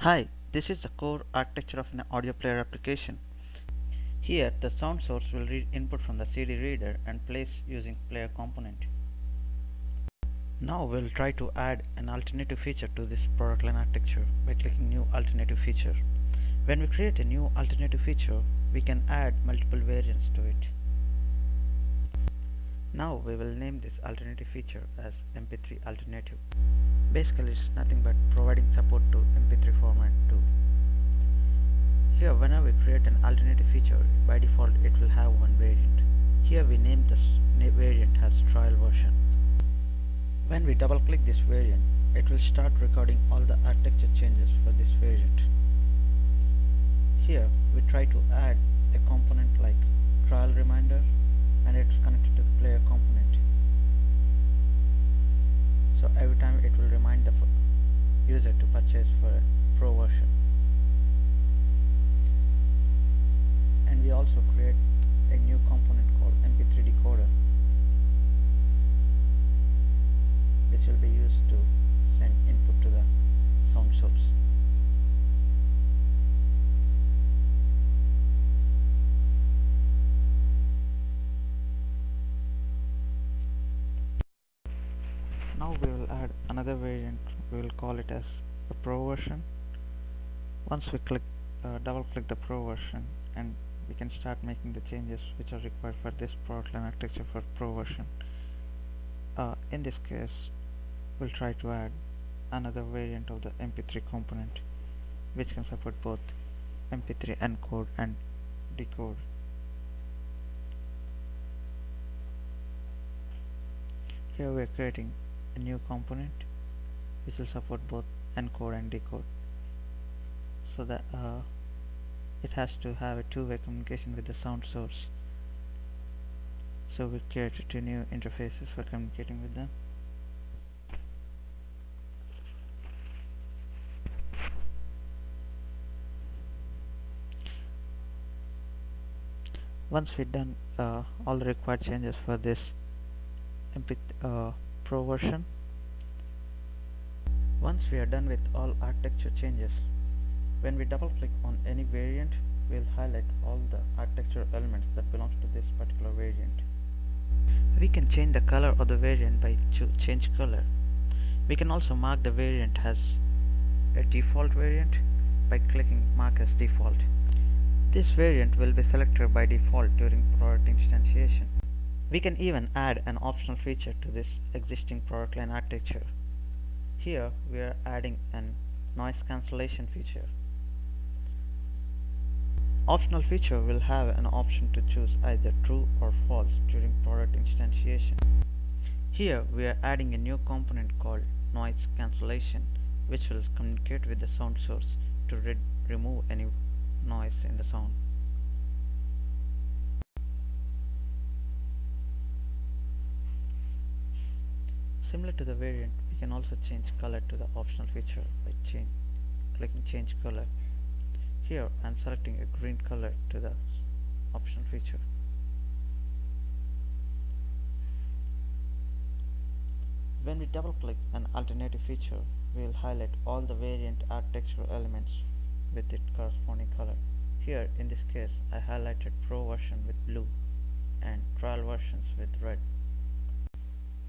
Hi, this is the core architecture of an audio player application. Here, the sound source will read input from the CD reader and plays using player component. Now we'll try to add an alternative feature to this product line architecture by clicking New Alternative Feature. When we create a new alternative feature, we can add multiple variants to it. Now we will name this alternative feature as MP3 Alternative. Basically, it's nothing but providing support to MP3 format too. Here, whenever we create an alternative feature, by default it will have one variant. Here we name this variant as trial version. When we double click this variant, it will start recording all the architecture changes for this variant. Here we try to add a component like trial reminder, and it's connected to the player component. So every time it will remind the user to purchase for a pro version. And we also create a new component called MP3 decoder, which will be used to send input to the sound source. Now we will add another variant. We will call it as the pro version. Once we double click the pro version, and we can start making the changes which are required for this product line architecture for pro version. In this case, we'll try to add another variant of the MP3 component, which can support both MP3 encode and decode. Here we are creating a new component which will support both encode and decode, so that it has to have a two-way communication with the sound source. So we created two new interfaces for communicating with them. Once we've done all the required changes for this Pro version, once we are done with all architecture changes, when we double click on any variant, we'll highlight all the architecture elements that belongs to this particular variant. We can change the color of the variant by change color. We can also mark the variant as a default variant by clicking mark as default. This variant will be selected by default during product instantiation. We can even add an optional feature to this existing product line architecture. Here we are adding an noise cancellation feature. Optional feature will have an option to choose either true or false during product instantiation. Here we are adding a new component called noise cancellation, which will communicate with the sound source to remove any noise in the sound. Similar to the variant, we can also change color to the optional feature by clicking change color. Here I am selecting a green color to the optional feature. When we double click an alternative feature, we will highlight all the variant architectural elements with its corresponding color. Here in this case I highlighted pro version with blue and trial versions with red.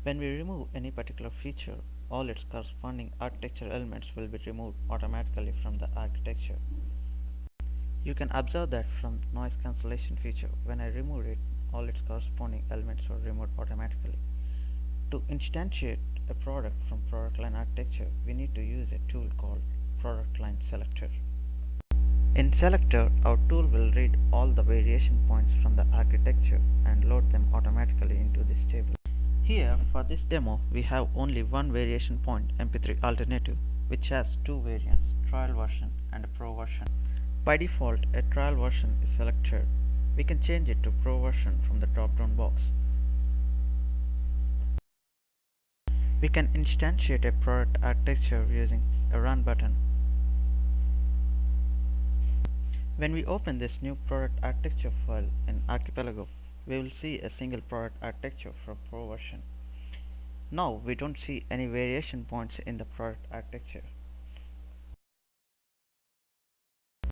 When we remove any particular feature, all its corresponding architecture elements will be removed automatically from the architecture. You can observe that from noise cancellation feature, when I removed it, all its corresponding elements were removed automatically. To instantiate a product from product line architecture, we need to use a tool called product line selector. In selector, our tool will read all the variation points from the architecture and load them automatically into this table. Here, for this demo, we have only one variation point, MP3 alternative, which has two variants, trial version and a pro version. By default, a trial version is selected. We can change it to pro version from the drop-down box. We can instantiate a product architecture using a run button. When we open this new product architecture file in Archipelago, we will see a single product architecture for pro version. Now we don't see any variation points in the product architecture.